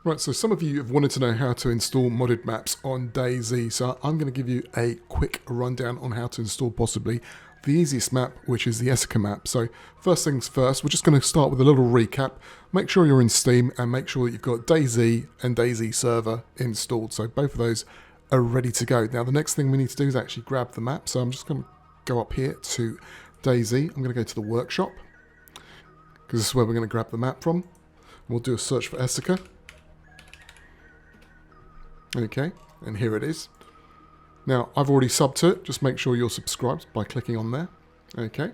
Right, so some of you have wanted to know how to install modded maps on DayZ, so I'm going to give you a quick rundown on how to install possibly the easiest map, which is the Esseker map. So first things first, we're just going to start with a little recap. Make sure you're in Steam and make sure that you've got DayZ and DayZ Server installed. So both of those are ready to go. Now the next thing we need to do is actually grab the map. So I'm just going to go up here to DayZ. I'm going to go to the workshop because this is where we're going to grab the map from. We'll do a search for Esseker. Okay, and here it is. Now, I've already subbed to it. Just make sure you're subscribed by clicking on there. Okay,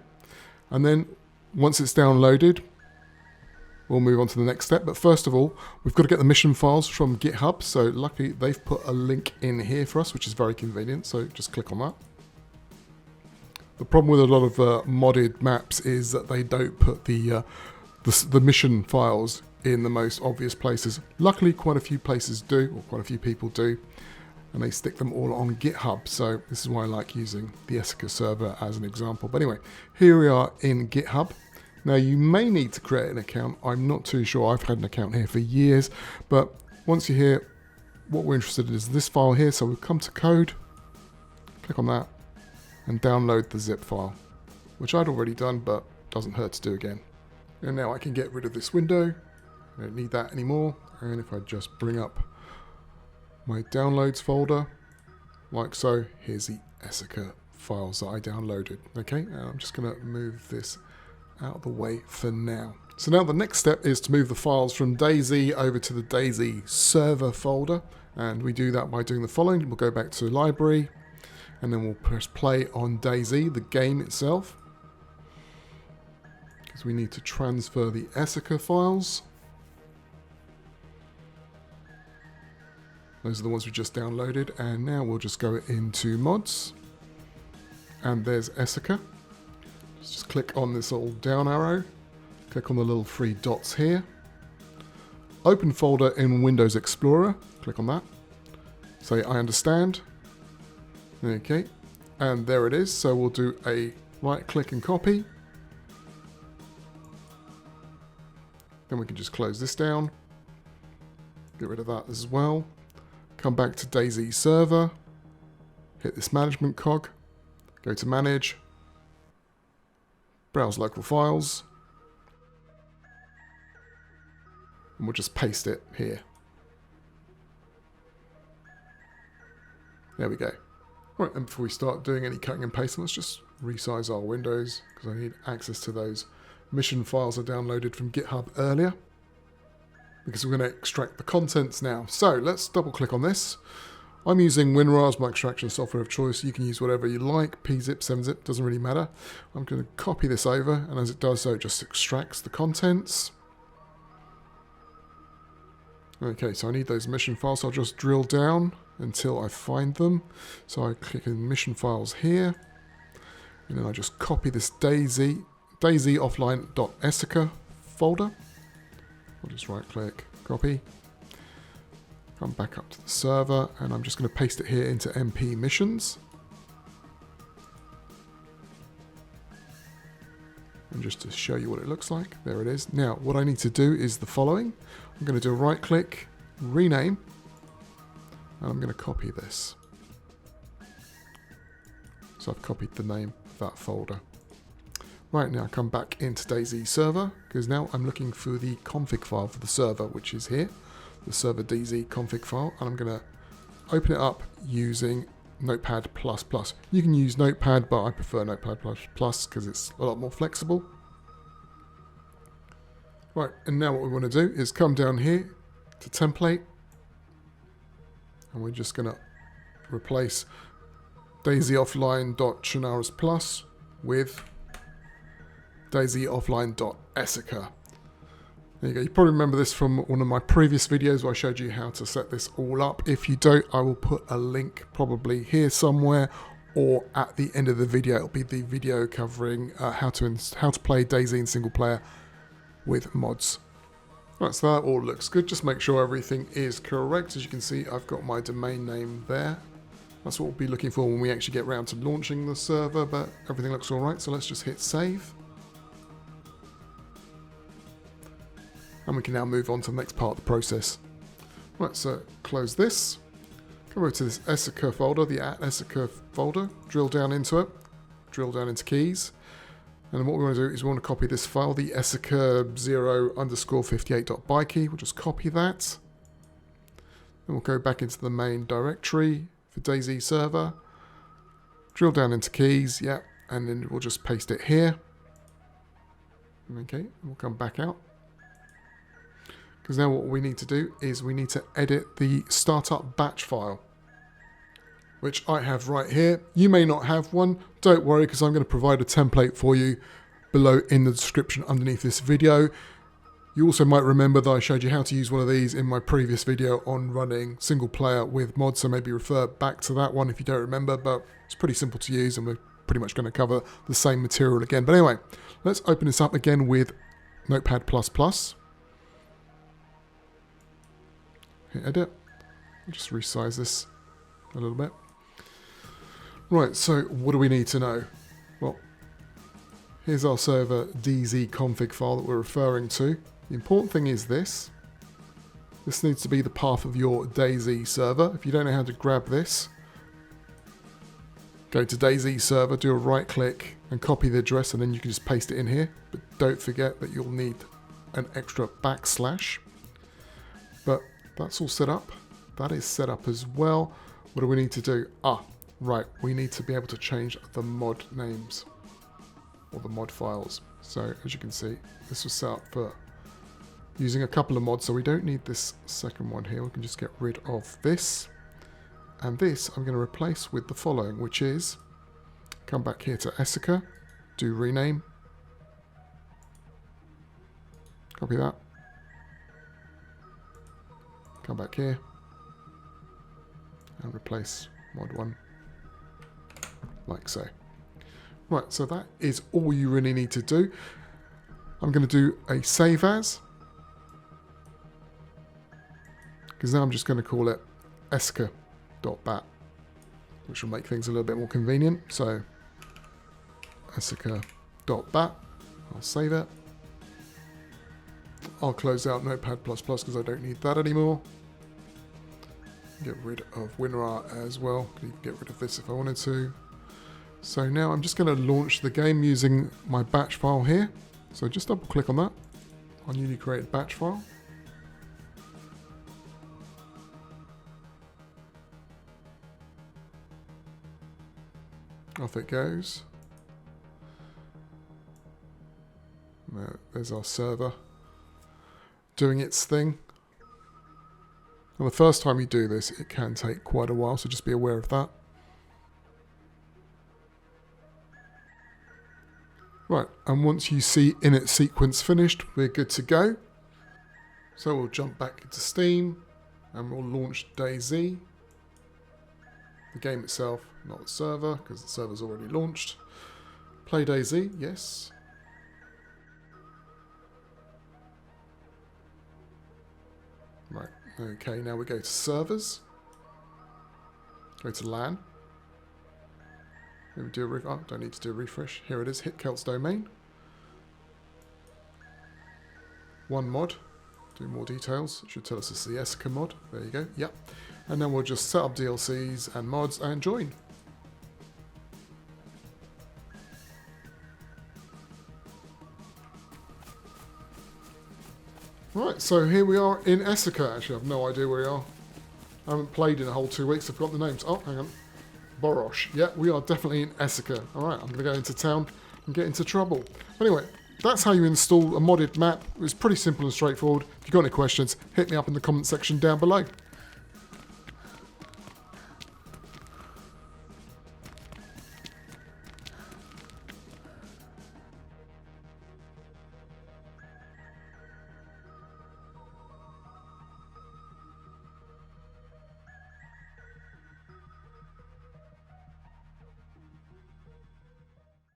and then once it's downloaded, we'll move on to the next step. But first of all, we've got to get the mission files from GitHub. So luckily, they've put a link in here for us, which is very convenient. So just click on that. The problem with a lot of modded maps is that they don't put the mission files in the most obvious places. Luckily, quite a few places do, or quite a few people do, and they stick them all on GitHub. So this is why I like using the Esseker server as an example. But anyway, here we are in GitHub. Now you may need to create an account. I'm not too sure. I've had an account here for years, but once you're here, what we're interested in is this file here. So we'll come to code, click on that, and download the zip file, which I'd already done, but doesn't hurt to do again. And now I can get rid of this window. I don't need that anymore. And if I just bring up my downloads folder, like so, here's the Esseker files that I downloaded. Okay, and I'm just going to move this out of the way for now. So now the next step is to move the files from DayZ over to the DayZ Server folder. And we do that by doing the following. We'll go back to library, and then we'll press play on DayZ, the game itself, because we need to transfer the Esseker files. Those are the ones we just downloaded, and now we'll just go into mods, and there's Esseker. Just click on this little down arrow, click on the little three dots here, open folder in Windows Explorer, click on that, say I understand, okay, and there it is. So we'll do a right click and copy, then we can just close this down, get rid of that as well. Come back to DayZ Server, hit this management cog, go to manage, browse local files, and we'll just paste it here. There we go. Right, and before we start doing any cutting and pasting, let's just resize our windows because I need access to those mission files I downloaded from GitHub earlier, because we're going to extract the contents now. So let's double click on this. I'm using WinRAR as my extraction software of choice. You can use whatever you like, pzip, 7zip, doesn't really matter. I'm going to copy this over, and as it does so, it just extracts the contents. Okay, so I need those mission files, so I'll just drill down until I find them. So I click in mission files here, and then I just copy this DayZ offline.esseker folder. I'll just right click, copy, come back up to the server, and I'm just going to paste it here into MP missions. And just to show you what it looks like, there it is. Now, what I need to do is the following. I'm going to do a right click, rename, and I'm going to copy this. So I've copied the name of that folder. Right, now come back into DayZ Server, because now I'm looking for the config file for the server, which is here, the serverDZ config file, and I'm going to open it up using Notepad++. You can use Notepad, but I prefer Notepad++ because it's a lot more flexible. Right, and now what we want to do is come down here to template, and we're just going to replace DayZ with DayZ There you go. You probably remember this from one of my previous videos where I showed you how to set this all up. If you don't, I will put a link probably here somewhere, or at the end of the video it'll be the video covering how to play DayZ in single player with mods. Right, so that all looks good. Just make sure everything is correct. As you can see, I've got my domain name there. That's what we'll be looking for when we actually get around to launching the server, but everything looks all right. So let's just hit save. And we can now move on to the next part of the process. Right, so close this. Come over to this Esseker folder, the @Esseker folder. Drill down into it. Drill down into keys. And then what we want to do is we want to copy this file, the Esseker 0_58.by key. We'll just copy that. Then we'll go back into the main directory for DayZ Server. Drill down into keys, yeah, and then we'll just paste it here. Okay, we'll come back out. Because now what we need to do is we need to edit the startup batch file, which I have right here. You may not have one. Don't worry, because I'm going to provide a template for you below in the description underneath this video. You also might remember that I showed you how to use one of these in my previous video on running single player with mods, so maybe refer back to that one if you don't remember, but it's pretty simple to use and we're pretty much going to cover the same material again. But anyway, let's open this up again with Notepad++. Hit edit. I'll just resize this a little bit. Right, so what do we need to know? Well, here's our serverDZ.cfg file that we're referring to. The important thing is this. This needs to be the path of your DayZ server. If you don't know how to grab this, go to DayZ Server, do a right click and copy the address, and then you can just paste it in here. But don't forget that you'll need an extra backslash. But that's all set up. That is set up as well. What do we need to do? Right, we need to be able to change the mod names or the mod files. So as you can see, this was set up for using a couple of mods, so we don't need this second one here. We can just get rid of this. And this I'm going to replace with the following, which is come back here to Esseker, do rename, copy that, come back here and replace mod 1 like so. Right, so that is all you really need to do. I'm going to do a save as, because now I'm just going to call it Esseker.bat, which will make things a little bit more convenient. So Esseker.bat, I'll save it. I'll close out Notepad++ because I don't need that anymore. Get rid of WinRAR as well. Can even get rid of this if I wanted to. So now I'm just going to launch the game using my batch file here. So just double click on that, on newly created batch file. Off it goes. There's our server doing its thing. And the first time you do this, it can take quite a while, so just be aware of that. Right, and once you see init sequence finished, we're good to go. So we'll jump back into Steam and we'll launch DayZ. The game itself, not the server, because the server's already launched. Play DayZ, yes. Right, okay, now we go to servers. Go to LAN. Maybe do a don't need to do a refresh. Here it is, Hippcelt.bat domain. One mod. Do more details. It should tell us it's the Esseker mod. There you go. Yep. And then we'll just set up DLCs and mods and join. Right, so here we are in Esseker. Actually, I have no idea where we are. I haven't played in a whole 2 weeks. I've got the names. Oh, hang on. Borosh. Yeah, we are definitely in Esseker. Alright, I'm going to go into town and get into trouble. Anyway, that's how you install a modded map. It was pretty simple and straightforward. If you've got any questions, hit me up in the comment section down below.